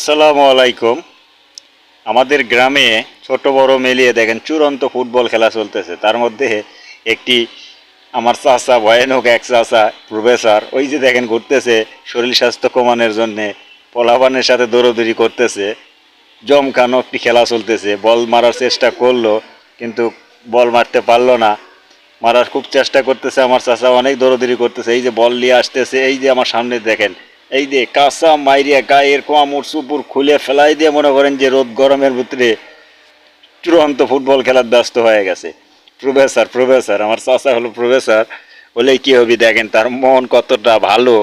আসসালামু আলাইকুম। আমাদের গ্রামে ছোট বড় মিলিয়ে দেখেন চূড়ান্ত ফুটবল খেলা চলতেছে। তার মধ্যে একটি আমার চাচা, ভয়ানক এক চাচা প্রফেসর, ওই যে দেখেন ঘুরতেছে শরীর স্বাস্থ্য কমানোর জন্যে, পোলাপানের সাথে দৌড়াদৌড়ি করতেছে। জমকানো একটি খেলা চলতেছে। বল মারার চেষ্টা করলো কিন্তু বল মারতে পারলো না। মারার খুব চেষ্টা করতেছে আমার চাচা, অনেক দৌড়াদৌড়ি করতেছে। এই যে বল নিয়ে আসতেছে, এই যে আমার সামনে দেখেন, এই যে কাঁচা মাইরিয়া গায়ের কামড় চুপুর খুলে ফেলাই দিয়ে মনে করেন যে রোদ গরমের ভিতরে চূড়ান্ত ফুটবল খেলার ব্যস্ত হয়ে গেছে। প্রফেসর প্রফেসর আমার চাচা হলো প্রফেসর, বলেই কী হবি, দেখেন তার মন কতটা ভালো,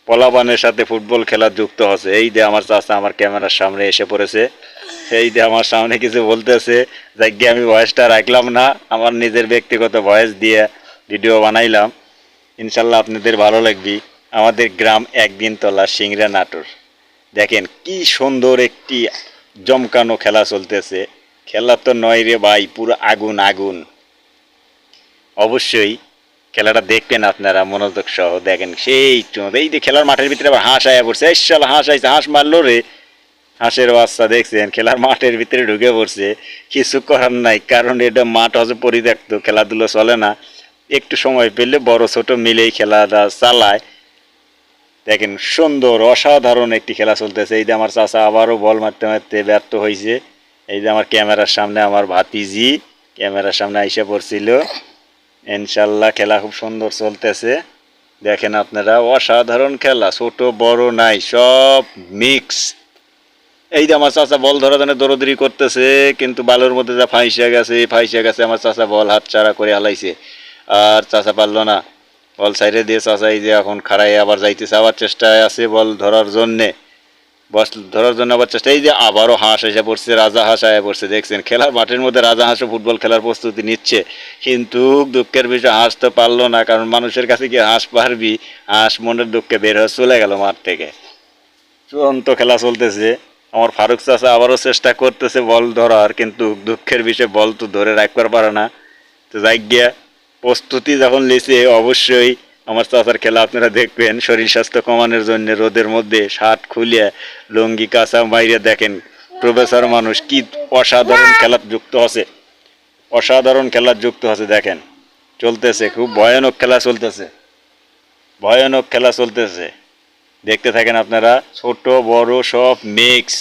পোলাপানের সাথে ফুটবল খেলা যুক্ত হচ্ছে। এই যে আমার চাচা আমার ক্যামেরার সামনে এসে পড়েছে, এই যে আমার সামনে কিছু বলতেছে, যাকে আমি ভয়েসটা রাখলাম না, আমার নিজের ব্যক্তিগত ভয়েস দিয়ে ভিডিও বানাইলাম। ইনশাল্লাহ আপনাদের ভালো লাগবে। আমাদের গ্রাম একদিন তলা সিংড়া নাটোর, দেখেন কি সুন্দর একটি জমকানো খেলা চলতেছে। খেলা তো নয় রে ভাই, পুরো আগুন আগুন। অবশ্যই খেলাটা দেখবেন আপনারা মনোযোগ সহ দেখেন। সেই এই যে খেলার মাঠের ভিতরে আবার হাঁস আয়া পড়ছে, এই শালা হাঁস আইছে, হাঁস মারলো রে। হাঁসের বাচ্চা দেখছেন খেলার মাঠের ভিতরে ঢুকে পড়ছে। কিছু করার নাই, কারণ এটা মাঠ হচ্ছে পরিত্যক্ত, খেলাধুলো চলে না। একটু সময় পেলে বড় ছোট মিলেই খেলাটা চালায়। দেখেন সুন্দর অসাধারণ একটি খেলা চলতেছে। এই যে আমার চাচা আবারও বল মারতে মারতে ব্যর্থ হয়েছে। এই যে আমার ক্যামেরার সামনে আমার ভাতিজি ক্যামেরার সামনে আইসা পড়ছিল। ইনশাল্লাহ খেলা খুব সুন্দর চলতেছে। দেখেন আপনারা, অসাধারণ খেলা, ছোট বড় নাই, সব মিক্স। এই যে আমার চাচা বল ধরার জন্য দৌড়দৌড়ি করতেছে, কিন্তু বালুর মধ্যে যা ফাইসে গেছে আমার চাচা বল হাত ছাড়া করে হালাইছে। আর চাচা পারলো না, বল সাইডে দিয়ে চাচা এই যে এখন খাড়াই আবার যাইতেছে, আবার চেষ্টায় আছে বল ধরার জন্যে, বল ধরার জন্য আবার চেষ্টা। এই যে আবারও হাঁস এসে পড়ছে, রাজা হাঁস আয়া পড়ছে। দেখছেন খেলার মাঠের মধ্যে রাজা হাঁসও ফুটবল খেলার প্রস্তুতি নিচ্ছে, কিন্তু দুঃখের বিষয় হাঁস তো পারলো না, কারণ মানুষের কাছে কি হাঁস পারবি, হাঁস মনের দুঃখে বের হয়ে চলে গেল মাঠ থেকে। চূড়ান্ত খেলা চলতেছে। আমার ফারুক চাচা আবারও চেষ্টা করতেছে বল ধরার, কিন্তু দুঃখের বিষয় বল তো ধরে রাখবার পারে না। তো যাই গিয়া প্রস্তুতি যখন নিয়েছে, অবশ্যই আমার চাচার খেলা আপনারা দেখবেন। শরীর স্বাস্থ্য কমানোর জন্য রোদের মধ্যে শার্ট খুলিয়ে লুঙ্গি কাঁচা মাইরে দেখেন প্রফেসর মানুষ কি অসাধারণ খেলার যুক্ত আছে, অসাধারণ খেলার যুক্ত আছে। দেখেন চলতেছে, খুব ভয়ানক খেলা চলতেছে, ভয়ানক খেলা চলতেছে। দেখতে থাকেন আপনারা, ছোট বড় সব মিক্স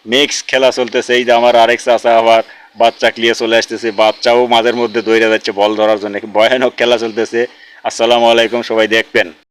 মিক্স খেলা চলতেছে। এই যে আমার আরেক চাচা আবার বাচ্চা নিয়ে চলে আসতেছে, বাচ্চাও মাঝের মধ্যে দৌড়ে যাচ্ছে বল ধরার জন্য। ভয়ানক খেলা চলতেছে। আসসালামু আলাইকুম, সবাই দেখবেন।